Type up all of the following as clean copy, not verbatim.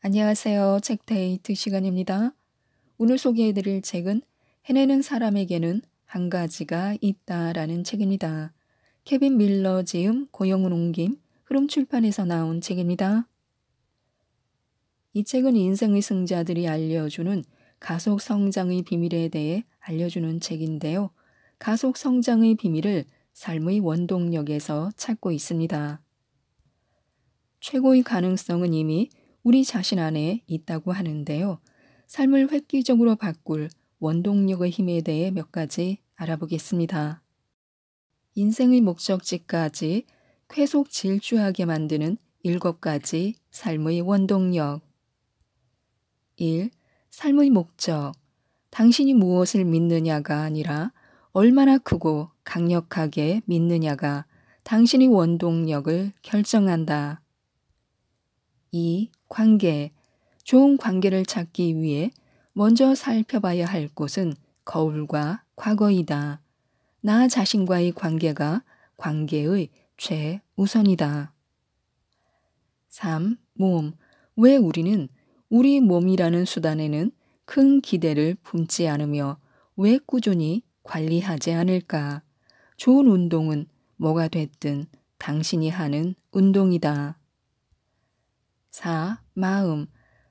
안녕하세요. 책데이트 시간입니다. 오늘 소개해드릴 책은 해내는 사람에게는 한 가지가 있다라는 책입니다. 케빈 밀러 지음, 고영훈 옮김, 흐름출판에서 나온 책입니다. 이 책은 인생의 승자들이 알려주는 가속 성장의 비밀에 대해 알려주는 책인데요. 가속 성장의 비밀을 삶의 원동력에서 찾고 있습니다. 최고의 가능성은 이미 우리 자신 안에 있다고 하는데요. 삶을 획기적으로 바꿀 원동력의 힘에 대해 몇 가지 알아보겠습니다. 인생의 목적지까지 계속 질주하게 만드는 7가지 삶의 원동력. 1. 삶의 목적. 당신이 무엇을 믿느냐가 아니라 얼마나 크고 강력하게 믿느냐가 당신의 원동력을 결정한다. 2. 관계. 좋은 관계를 찾기 위해 먼저 살펴봐야 할 곳은 거울과 과거이다. 나 자신과의 관계가 관계의 최우선이다. 3. 몸. 왜 우리는 우리 몸이라는 수단에는 큰 기대를 품지 않으며 왜 꾸준히 관리하지 않을까? 좋은 운동은 뭐가 됐든 당신이 하는 운동이다. 4. 마음.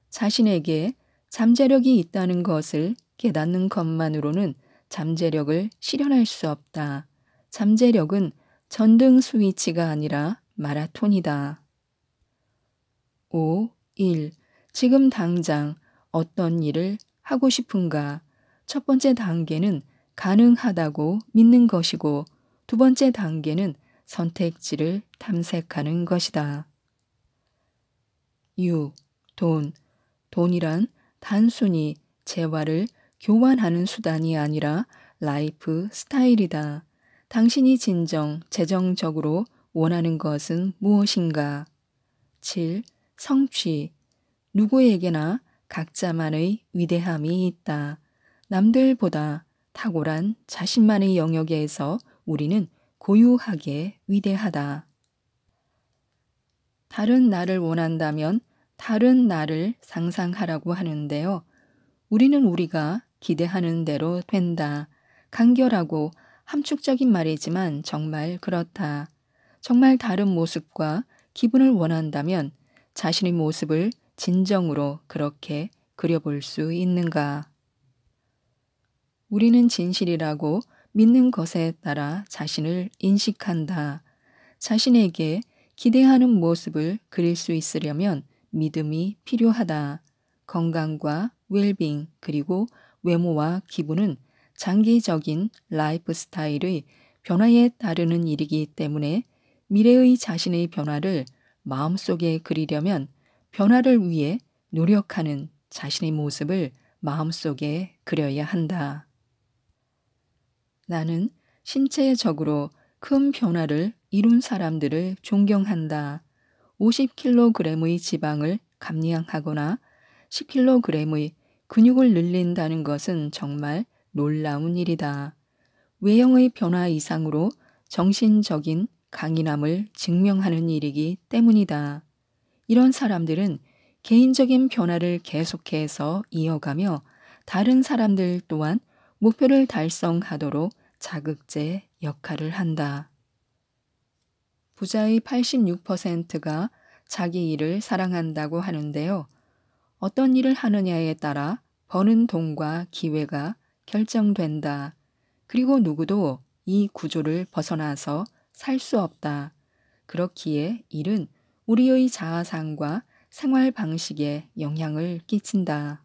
자신에게 잠재력이 있다는 것을 깨닫는 것만으로는 잠재력을 실현할 수 없다. 잠재력은 전등 스위치가 아니라 마라톤이다. 5. 1. 지금 당장 어떤 일을 하고 싶은가? 첫 번째 단계는 가능하다고 믿는 것이고, 두 번째 단계는 선택지를 탐색하는 것이다. 6. 돈. 돈이란 단순히 재화를 교환하는 수단이 아니라 라이프 스타일이다. 당신이 진정 재정적으로 원하는 것은 무엇인가? 7. 성취. 누구에게나 각자만의 위대함이 있다. 남들보다 탁월한 자신만의 영역에서 우리는 고유하게 위대하다. 다른 나를 원한다면 다른 나를 상상하라고 하는데요. 우리는 우리가 기대하는 대로 된다. 간결하고 함축적인 말이지만 정말 그렇다. 정말 다른 모습과 기분을 원한다면 자신의 모습을 진정으로 그렇게 그려볼 수 있는가? 우리는 진실이라고 믿는 것에 따라 자신을 인식한다. 자신에게 기대하는 모습을 그릴 수 있으려면 믿음이 필요하다. 건강과 웰빙 그리고 외모와 기분은 장기적인 라이프 스타일의 변화에 따르는 일이기 때문에 미래의 자신의 변화를 마음속에 그리려면 변화를 위해 노력하는 자신의 모습을 마음속에 그려야 한다. 나는 신체적으로 큰 변화를 이룬 사람들을 존경한다. 50kg의 지방을 감량하거나 10kg의 근육을 늘린다는 것은 정말 놀라운 일이다. 외형의 변화 이상으로 정신적인 강인함을 증명하는 일이기 때문이다. 이런 사람들은 개인적인 변화를 계속해서 이어가며 다른 사람들 또한 목표를 달성하도록 자극제 역할을 한다. 부자의 86%가 자기 일을 사랑한다고 하는데요. 어떤 일을 하느냐에 따라 버는 돈과 기회가 결정된다. 그리고 누구도 이 구조를 벗어나서 살 수 없다. 그렇기에 일은 우리의 자아상과 생활 방식에 영향을 끼친다.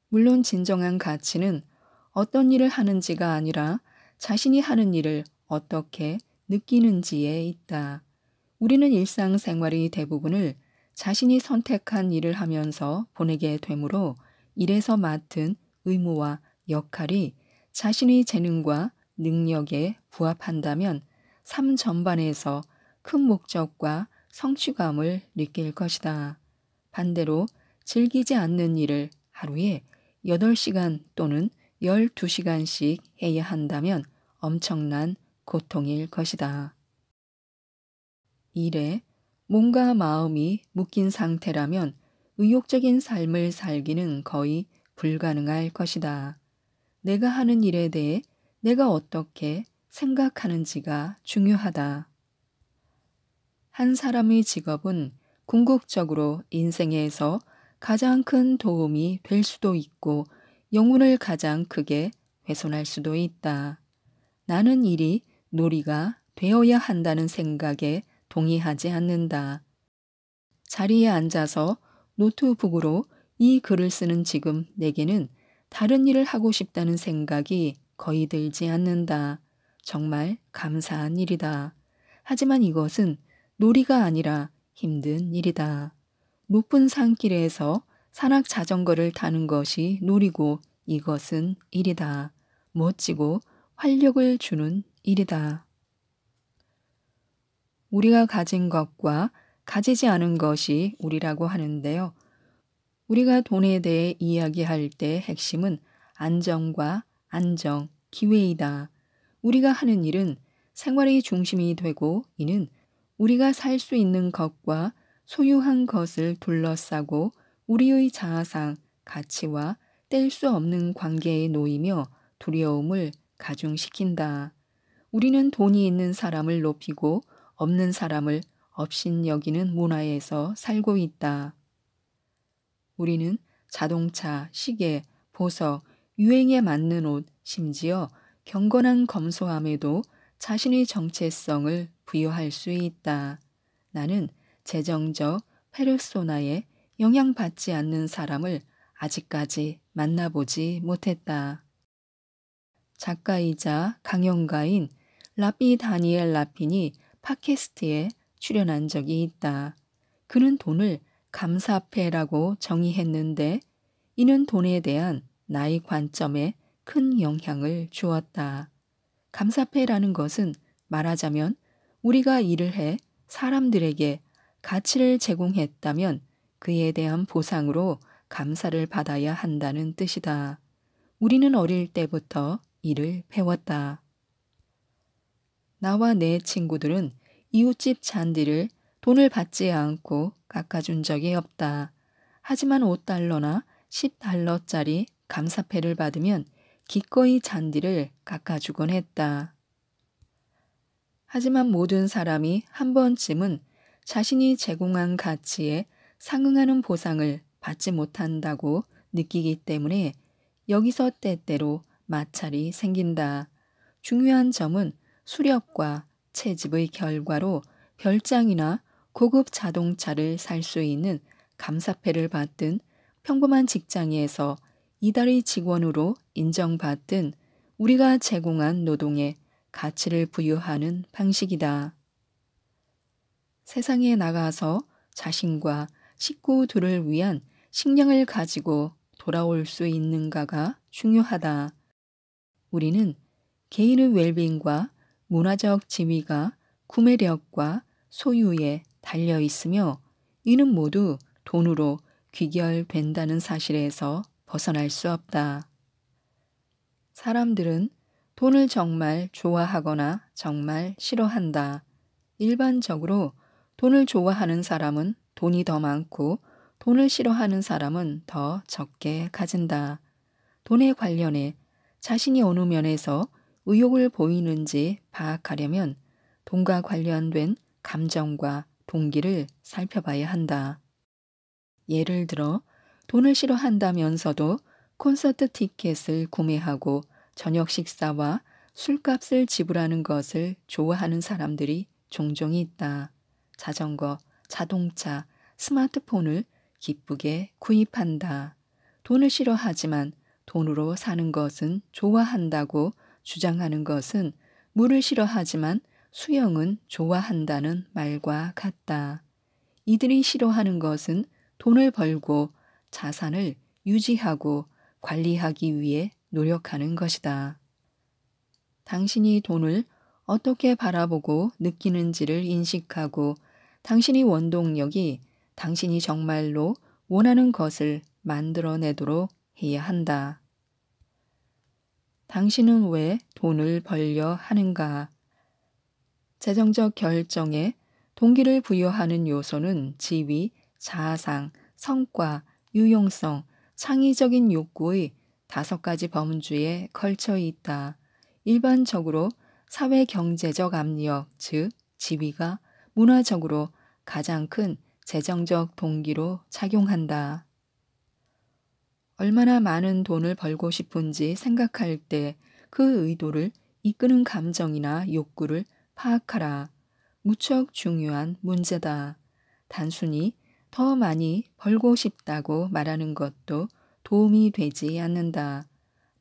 물론 진정한 가치는 어떤 일을 하는지가 아니라 자신이 하는 일을 어떻게 느끼는지에 있다. 우리는 일상생활의 대부분을 자신이 선택한 일을 하면서 보내게 되므로 일에서 맡은 의무와 역할이 자신의 재능과 능력에 부합한다면 삶 전반에서 큰 목적과 성취감을 느낄 것이다. 반대로 즐기지 않는 일을 하루에 8시간 또는 12시간씩 해야 한다면 엄청난 고통일 것이다. 일에 몸과 마음이 묶인 상태라면 의욕적인 삶을 살기는 거의 불가능할 것이다. 내가 하는 일에 대해 내가 어떻게 생각하는지가 중요하다. 한 사람의 직업은 궁극적으로 인생에서 가장 큰 도움이 될 수도 있고 영혼을 가장 크게 훼손할 수도 있다. 나는 일이 놀이가 되어야 한다는 생각에 동의하지 않는다. 자리에 앉아서 노트북으로 이 글을 쓰는 지금 내게는 다른 일을 하고 싶다는 생각이 거의 들지 않는다. 정말 감사한 일이다. 하지만 이것은 놀이가 아니라 힘든 일이다. 높은 산길에서 산악 자전거를 타는 것이 놀이고 이것은 일이다. 멋지고 활력을 주는 일이다. 우리가 가진 것과 가지지 않은 것이 우리라고 하는데요. 우리가 돈에 대해 이야기할 때 핵심은 안정과 안정, 기회이다. 우리가 하는 일은 생활의 중심이 되고 이는 우리가 살 수 있는 것과 소유한 것을 둘러싸고 우리의 자아상, 가치와 뗄 수 없는 관계에 놓이며 두려움을 가중시킨다. 우리는 돈이 있는 사람을 높이고 없는 사람을 업신여기는 문화에서 살고 있다. 우리는 자동차, 시계, 보석, 유행에 맞는 옷, 심지어 경건한 검소함에도 자신의 정체성을 부여할 수 있다. 나는 재정적 페르소나에 영향받지 않는 사람을 아직까지 만나보지 못했다. 작가이자 강연가인 라피 다니엘 라핀이 팟캐스트에 출연한 적이 있다. 그는 돈을 감사패라고 정의했는데 이는 돈에 대한 나의 관점에 큰 영향을 주었다. 감사패라는 것은 말하자면 우리가 일을 해 사람들에게 가치를 제공했다면 그에 대한 보상으로 감사를 받아야 한다는 뜻이다. 우리는 어릴 때부터 이를 배웠다. 나와 내 친구들은 이웃집 잔디를 돈을 받지 않고 깎아준 적이 없다. 하지만 5달러나 10달러짜리 감사패를 받으면 기꺼이 잔디를 깎아주곤 했다. 하지만 모든 사람이 한 번쯤은 자신이 제공한 가치에 상응하는 보상을 받지 못한다고 느끼기 때문에 여기서 때때로 마찰이 생긴다. 중요한 점은 수렵과 채집의 결과로 별장이나 고급 자동차를 살 수 있는 감사패를 받든 평범한 직장에서 이달의 직원으로 인정받든 우리가 제공한 노동에 가치를 부여하는 방식이다. 세상에 나가서 자신과 식구들을 위한 식량을 가지고 돌아올 수 있는가가 중요하다. 우리는 개인의 웰빙과 문화적 지위가 구매력과 소유에 달려 있으며 이는 모두 돈으로 귀결된다는 사실에서 벗어날 수 없다. 사람들은 돈을 정말 좋아하거나 정말 싫어한다. 일반적으로 돈을 좋아하는 사람은 돈이 더 많고 돈을 싫어하는 사람은 더 적게 가진다. 돈에 관련해 자신이 어느 면에서 의욕을 보이는지 파악하려면 돈과 관련된 감정과 동기를 살펴봐야 한다. 예를 들어 돈을 싫어한다면서도 콘서트 티켓을 구매하고 저녁 식사와 술값을 지불하는 것을 좋아하는 사람들이 종종 있다. 자전거, 자동차, 스마트폰을 기쁘게 구입한다. 돈을 싫어하지만 돈으로 사는 것은 좋아한다고 주장하는 것은 물을 싫어하지만 수영은 좋아한다는 말과 같다. 이들이 싫어하는 것은 돈을 벌고 자산을 유지하고 관리하기 위해 노력하는 것이다. 당신이 돈을 어떻게 바라보고 느끼는지를 인식하고 당신의 원동력이 당신이 정말로 원하는 것을 만들어내도록 해야 한다. 당신은 왜 돈을 벌려 하는가? 재정적 결정에 동기를 부여하는 요소는 지위, 자아상, 성과, 유용성, 창의적인 욕구의 5가지 범주에 걸쳐 있다. 일반적으로 사회 경제적 압력, 즉 지위가 문화적으로 가장 큰 재정적 동기로 작용한다. 얼마나 많은 돈을 벌고 싶은지 생각할 때 그 의도를 이끄는 감정이나 욕구를 파악하라. 무척 중요한 문제다. 단순히 더 많이 벌고 싶다고 말하는 것도 도움이 되지 않는다.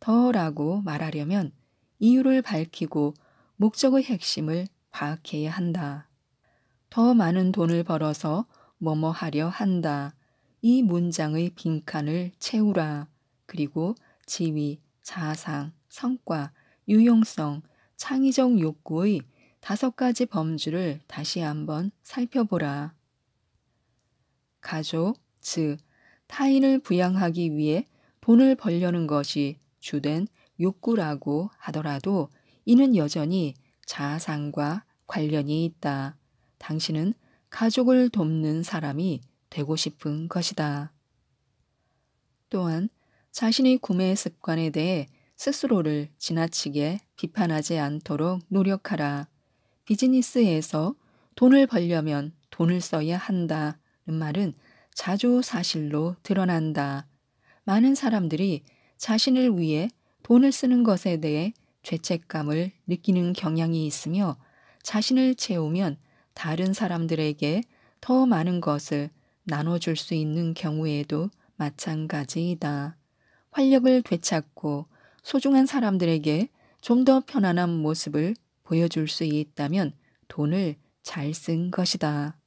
더라고 말하려면 이유를 밝히고 목적의 핵심을 파악해야 한다. 더 많은 돈을 벌어서 뭐뭐 하려 한다. 이 문장의 빈칸을 채우라. 그리고 지위, 자상, 성과, 유용성, 창의적 욕구의 5가지 범주를 다시 한번 살펴보라. 가족, 즉 타인을 부양하기 위해 돈을 벌려는 것이 주된 욕구라고 하더라도 이는 여전히 자아상과 관련이 있다. 당신은 가족을 돕는 사람이 되고 싶은 것이다. 또한 자신의 구매 습관에 대해 스스로를 지나치게 비판하지 않도록 노력하라. 비즈니스에서 돈을 벌려면 돈을 써야 한다는 말은 자주 사실로 드러난다. 많은 사람들이 자신을 위해 돈을 쓰는 것에 대해 죄책감을 느끼는 경향이 있으며 자신을 채우면 다른 사람들에게 더 많은 것을 나눠줄 수 있는 경우에도 마찬가지이다. 활력을 되찾고 소중한 사람들에게 좀 더 편안한 모습을 보여줄 수 있다면 돈을 잘 쓴 것이다.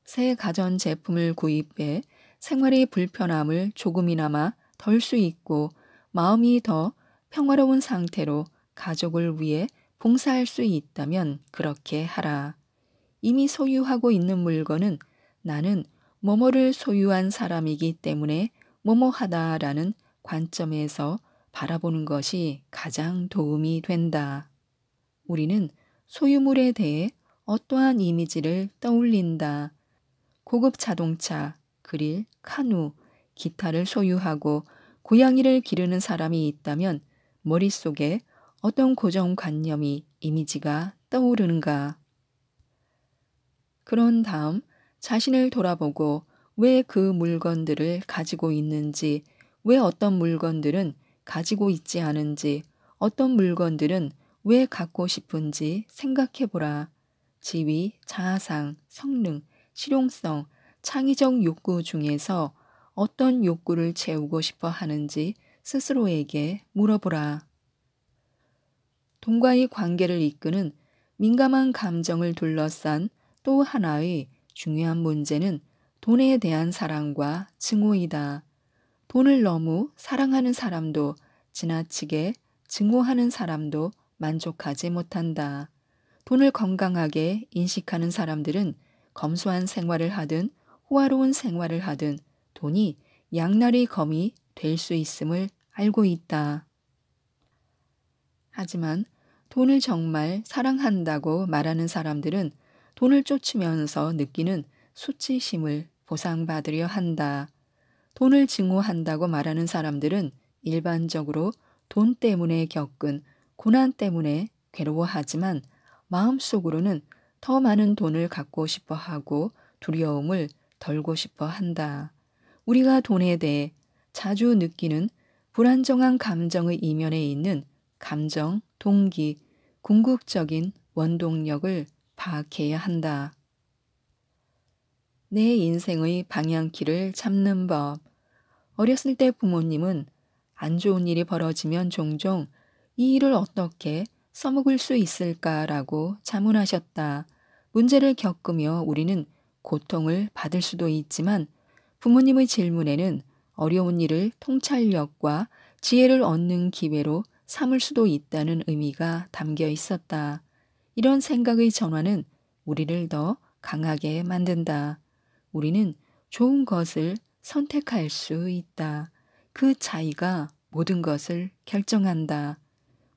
새 가전 제품을 구입해 생활의 불편함을 조금이나마 덜 수 있고 마음이 더 평화로운 상태로 가족을 위해 봉사할 수 있다면 그렇게 하라. 이미 소유하고 있는 물건은 나는 뭐뭐를 소유한 사람이기 때문에 뭐뭐하다라는 관점에서 바라보는 것이 가장 도움이 된다. 우리는 소유물에 대해 어떠한 이미지를 떠올린다. 고급 자동차, 그릴, 카누, 기타를 소유하고 고양이를 기르는 사람이 있다면 머릿속에 어떤 고정관념이 이미지가 떠오르는가? 그런 다음 자신을 돌아보고 왜 그 물건들을 가지고 있는지, 왜 어떤 물건들은 가지고 있지 않은지, 어떤 물건들은 왜 갖고 싶은지 생각해 보라. 지위, 자아상, 성능, 실용성, 창의적 욕구 중에서 어떤 욕구를 채우고 싶어 하는지 스스로에게 물어보라. 돈과의 관계를 이끄는 민감한 감정을 둘러싼 또 하나의 중요한 문제는 돈에 대한 사랑과 증오이다. 돈을 너무 사랑하는 사람도 지나치게 증오하는 사람도 만족하지 못한다. 돈을 건강하게 인식하는 사람들은 검소한 생활을 하든 호화로운 생활을 하든 돈이 양날의 검이 될 수 있음을 알고 있다. 하지만 돈을 정말 사랑한다고 말하는 사람들은 돈을 쫓으면서 느끼는 수치심을 보상받으려 한다. 돈을 증오한다고 말하는 사람들은 일반적으로 돈 때문에 겪은 고난 때문에 괴로워하지만 마음속으로는 더 많은 돈을 갖고 싶어 하고 두려움을 덜고 싶어 한다. 우리가 돈에 대해 자주 느끼는 불안정한 감정의 이면에 있는 감정, 동기, 궁극적인 원동력을 파악해야 한다. 내 인생의 방향키를 잡는 법. 어렸을 때 부모님은 안 좋은 일이 벌어지면 종종 이 일을 어떻게 써먹을 수 있을까라고 자문하셨다. 문제를 겪으며 우리는 고통을 받을 수도 있지만 부모님의 질문에는 어려운 일을 통찰력과 지혜를 얻는 기회로 삼을 수도 있다는 의미가 담겨 있었다. 이런 생각의 전환은 우리를 더 강하게 만든다. 우리는 좋은 것을 선택할 수 있다. 그 차이가 모든 것을 결정한다.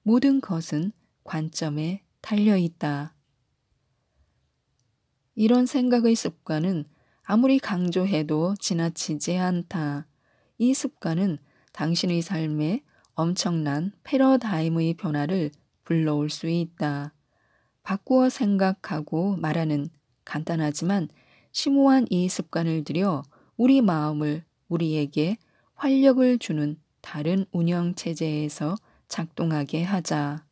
모든 것은 관점에 달려 있다. 이런 생각의 습관은 아무리 강조해도 지나치지 않다. 이 습관은 당신의 삶에 엄청난 패러다임의 변화를 불러올 수 있다. 바꾸어 생각하고 말하는 간단하지만 심오한 이 습관을 들여 우리 마음을 우리에게 활력을 주는 다른 운영 체제에서 작동하게 하자.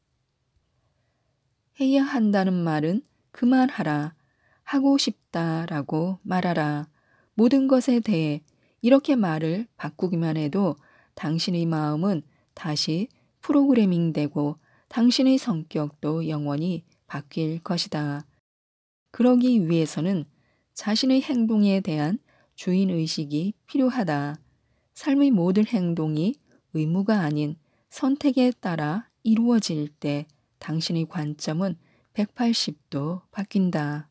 해야 한다는 말은 그만하라. 하고 싶다라고 말하라. 모든 것에 대해 이렇게 말을 바꾸기만 해도 당신의 마음은 다시 프로그래밍 되고 당신의 성격도 영원히 바뀔 것이다. 그러기 위해서는 자신의 행동에 대한 주인의식이 필요하다. 삶의 모든 행동이 의무가 아닌 선택에 따라 이루어질 때 당신의 관점은 180도 바뀐다.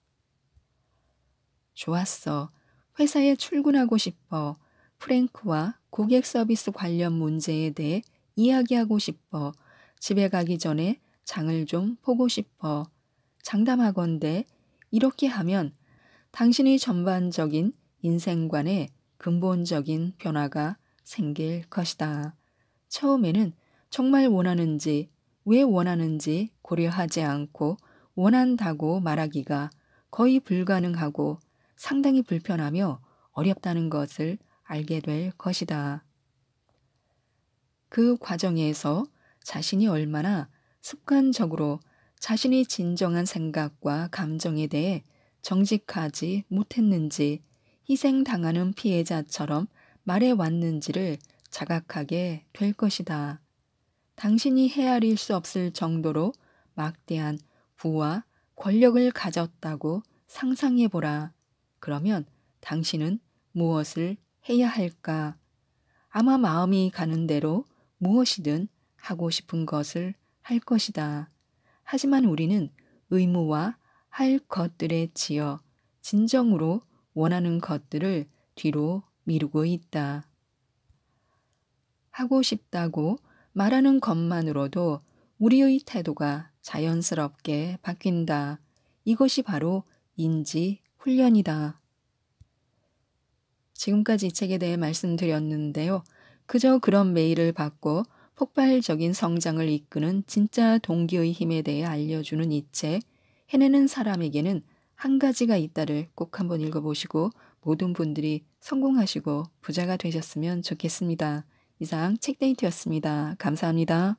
좋았어. 회사에 출근하고 싶어. 프랭크와 고객 서비스 관련 문제에 대해 이야기하고 싶어. 집에 가기 전에 장을 좀 보고 싶어. 장담하건대 이렇게 하면 당신의 전반적인 인생관에 근본적인 변화가 생길 것이다. 처음에는 정말 원하는지, 왜 원하는지 고려하지 않고 원한다고 말하기가 거의 불가능하고 상당히 불편하며 어렵다는 것을 알게 될 것이다. 그 과정에서 자신이 얼마나 습관적으로 자신의 진정한 생각과 감정에 대해 정직하지 못했는지 희생당하는 피해자처럼 말해왔는지를 자각하게 될 것이다. 당신이 헤아릴 수 없을 정도로 막대한 부와 권력을 가졌다고 상상해보라. 그러면 당신은 무엇을 해야 할까? 아마 마음이 가는 대로 무엇이든 하고 싶은 것을 할 것이다. 하지만 우리는 의무와 할 것들에 치여 진정으로 원하는 것들을 뒤로 미루고 있다. 하고 싶다고 말하는 것만으로도 우리의 태도가 자연스럽게 바뀐다. 이것이 바로 인지 훈련이다. 지금까지 이 책에 대해 말씀드렸는데요. 그저 그런 메일을 받고 폭발적인 성장을 이끄는 진짜 동기의 힘에 대해 알려주는 이 책, 해내는 사람에게는 한 가지가 있다를 꼭 한번 읽어보시고 모든 분들이 성공하시고 부자가 되셨으면 좋겠습니다. 이상 책데이트였습니다. 감사합니다.